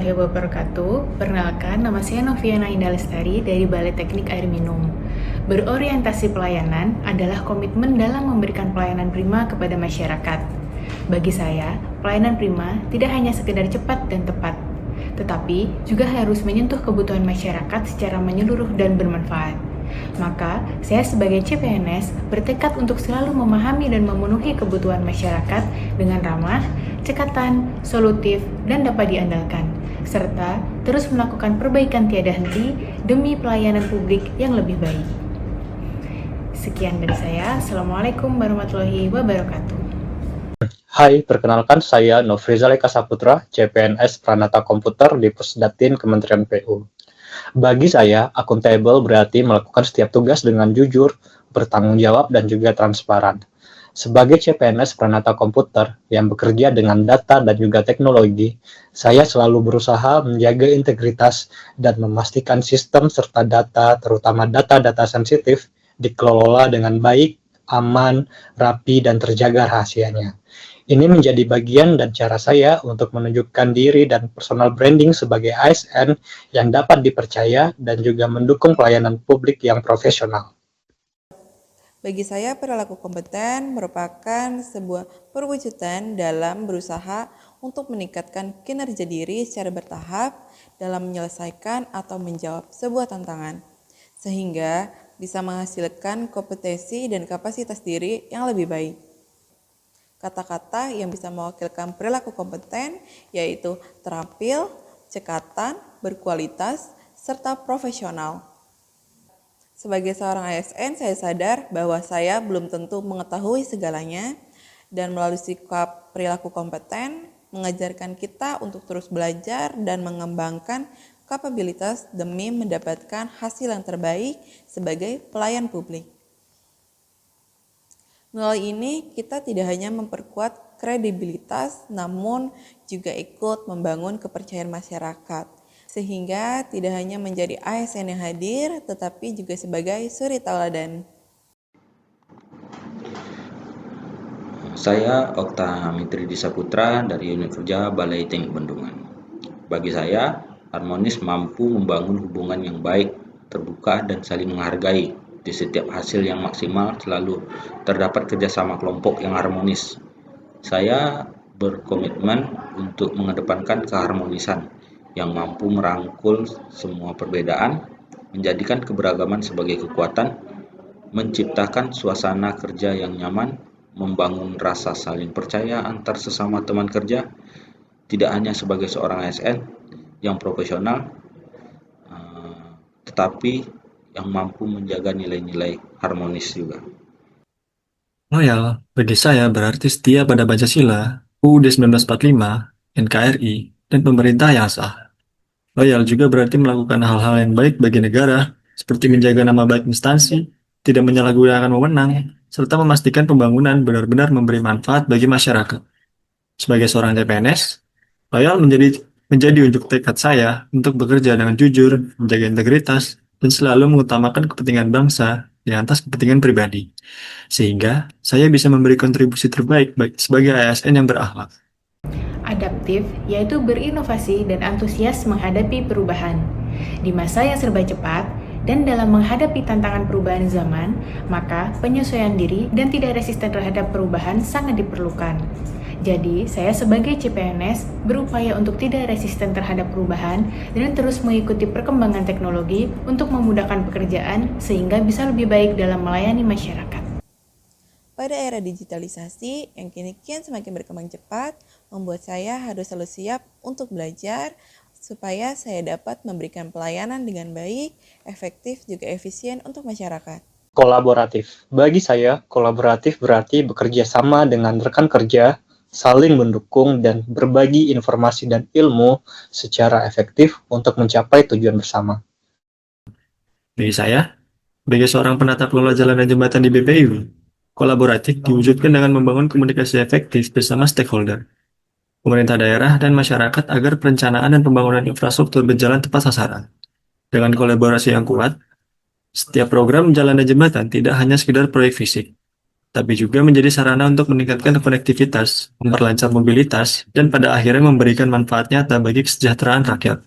warahmatullahi wabarakatuh. Perkenalkan, nama saya Noviana Indah Lestari dari Balai Teknik Air Minum. Berorientasi pelayanan adalah komitmen dalam memberikan pelayanan prima kepada masyarakat. Bagi saya, pelayanan prima tidak hanya sekedar cepat dan tepat, tetapi juga harus menyentuh kebutuhan masyarakat secara menyeluruh dan bermanfaat. Maka, saya sebagai CPNS bertekad untuk selalu memahami dan memenuhi kebutuhan masyarakat dengan ramah, cekatan, solutif, dan dapat diandalkan, serta terus melakukan perbaikan tiada henti demi pelayanan publik yang lebih baik. Sekian dari saya. Assalamualaikum warahmatullahi wabarakatuh. Hai, perkenalkan saya Nofrizal Eka Saputra, CPNS Pranata Komputer di Pusdatin Kementerian PU. Bagi saya, akuntabel berarti melakukan setiap tugas dengan jujur, bertanggung jawab, dan juga transparan. Sebagai CPNS Pranata Komputer yang bekerja dengan data dan juga teknologi, saya selalu berusaha menjaga integritas dan memastikan sistem serta data, terutama data-data sensitif, dikelola dengan baik, aman, rapi, dan terjaga rahasianya. Ini menjadi bagian dan cara saya untuk menunjukkan diri dan personal branding sebagai ASN yang dapat dipercaya dan juga mendukung pelayanan publik yang profesional. Bagi saya, perilaku kompeten merupakan sebuah perwujudan dalam berusaha untuk meningkatkan kinerja diri secara bertahap dalam menyelesaikan atau menjawab sebuah tantangan, sehingga bisa menghasilkan kompetensi dan kapasitas diri yang lebih baik. Kata-kata yang bisa mewakilkan perilaku kompeten yaitu terampil, cekatan, berkualitas, serta profesional. Sebagai seorang ASN, saya sadar bahwa saya belum tentu mengetahui segalanya dan melalui sikap perilaku kompeten mengajarkan kita untuk terus belajar dan mengembangkan kapabilitas demi mendapatkan hasil yang terbaik sebagai pelayan publik. Melalui ini, kita tidak hanya memperkuat kredibilitas, namun juga ikut membangun kepercayaan masyarakat. Sehingga tidak hanya menjadi ASN yang hadir, tetapi juga sebagai suri tauladan. Saya Okta Mitri Saputra dari Unit Kerja Balai Teknik Bendungan. Bagi saya, harmonis mampu membangun hubungan yang baik, terbuka, dan saling menghargai. Di setiap hasil yang maksimal selalu terdapat kerjasama kelompok yang harmonis. Saya berkomitmen untuk mengedepankan keharmonisan yang mampu merangkul semua perbedaan, menjadikan keberagaman sebagai kekuatan, menciptakan suasana kerja yang nyaman, membangun rasa saling percaya antar sesama teman kerja, tidak hanya sebagai seorang ASN yang profesional, tetapi yang mampu menjaga nilai-nilai harmonis juga. Loyal bagi saya berarti setia pada Pancasila, UUD 1945, NKRI, dan pemerintah yang sah. Loyal juga berarti melakukan hal-hal yang baik bagi negara, seperti menjaga nama baik instansi, tidak menyalahgunakan wewenang, serta memastikan pembangunan benar-benar memberi manfaat bagi masyarakat. Sebagai seorang CPNS, loyal menjadi unjuk tekad saya untuk bekerja dengan jujur, menjaga integritas, dan selalu mengutamakan kepentingan bangsa di atas kepentingan pribadi. Sehingga saya bisa memberi kontribusi terbaik sebagai ASN yang berakhlak. Adaptif, yaitu berinovasi dan antusias menghadapi perubahan. Di masa yang serba cepat, dan dalam menghadapi tantangan perubahan zaman, maka penyesuaian diri dan tidak resisten terhadap perubahan sangat diperlukan. Jadi, saya sebagai CPNS berupaya untuk tidak resisten terhadap perubahan dan terus mengikuti perkembangan teknologi untuk memudahkan pekerjaan sehingga bisa lebih baik dalam melayani masyarakat. Pada era digitalisasi yang kini kian semakin berkembang cepat, membuat saya harus selalu siap untuk belajar supaya saya dapat memberikan pelayanan dengan baik, efektif, juga efisien untuk masyarakat. Kolaboratif. Bagi saya, kolaboratif berarti bekerja sama dengan rekan kerja, saling mendukung, dan berbagi informasi dan ilmu secara efektif untuk mencapai tujuan bersama. Bagi saya, sebagai seorang penata kelola jalan dan jembatan di BPU, kolaboratif diwujudkan dengan membangun komunikasi efektif bersama stakeholder, pemerintah daerah, dan masyarakat agar perencanaan dan pembangunan infrastruktur berjalan tepat sasaran. Dengan kolaborasi yang kuat, setiap program jalan dan jembatan tidak hanya sekedar proyek fisik, tapi juga menjadi sarana untuk meningkatkan konektivitas, memperlancar mobilitas, dan pada akhirnya memberikan manfaat nyata bagi kesejahteraan rakyat.